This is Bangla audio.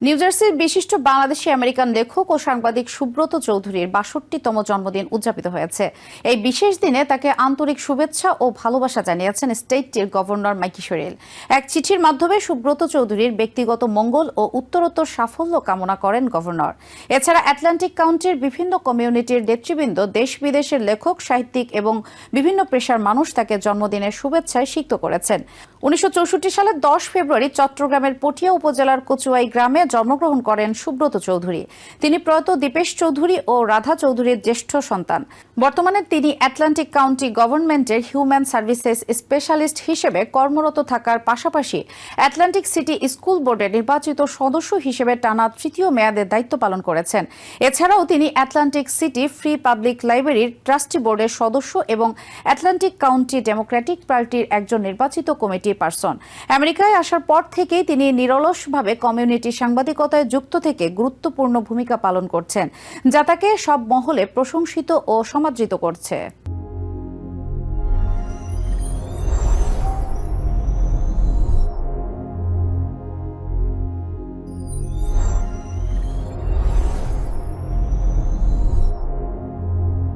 নিউ জার্সির বিশিষ্ট বাংলাদেশি আমেরিকান লেখক ও সাংবাদিক সুব্রত চৌধুরীর ৬২তম জন্মদিন উদযাপিত হয়েছে। এই বিশেষ দিনে তাকে আন্তরিক শুভেচ্ছা ও ভালোবাসা জানিয়েছেন স্টেটটির গভর্নর মাইকি শোরেল। এক চিঠির মাধ্যমে সুব্রত চৌধুরীর ব্যক্তিগত মঙ্গল ও উত্তরোত্তর সাফল্য কামনা করেন গভর্নর। এছাড়া আটলান্টিক কাউন্টির বিভিন্ন কমিউনিটির নেতৃবৃন্দ, দেশ বিদেশের লেখক, সাহিত্যিক এবং বিভিন্ন পেশার মানুষ তাকে জন্মদিনের শুভেচ্ছায় সিক্ত করেছেন। ১৯৬৪ সালের ১০ ফেব্রুয়ারি চট্টগ্রামের পটিয়া উপজেলার কচুয়াই গ্রামে জন্মগ্রহণ করেন সুব্রত চৌধুরী। তিনি প্রয়াত দীপেশ চৌধুরী ও রাধা চৌধুরীর জ্যেষ্ঠ সন্তান। বর্তমানে তিনি আটলান্টিক কাউন্টি গভর্নমেন্টের হিউম্যান সার্ভিসেস স্পেশালিস্ট হিসেবে কর্মরত থাকার পাশাপাশি আটলান্টিক সিটি স্কুল বোর্ডের নির্বাচিত সদস্য হিসেবে টানা ৩য় মেয়াদের দায়িত্ব পালন করেছেন। এছাড়াও তিনি আটলান্টিক সিটি ফ্রি পাবলিক লাইব্রেরির ট্রাস্টি বোর্ডের সদস্য এবং আটলান্টিক কাউন্টি ডেমোক্রেটিক পার্টির একজন নির্বাচিত কমিটি পারসন। আমেরিকায় আসার পর থেকেই তিনি নিরলসভাবে কমিউনিটি সাংবাদিকতায় যুক্ত থেকে গুরুত্বপূর্ণ ভূমিকা পালন করছেন, যা তাকে সব মহলে প্রশংসিত ও সমাদৃত করছে।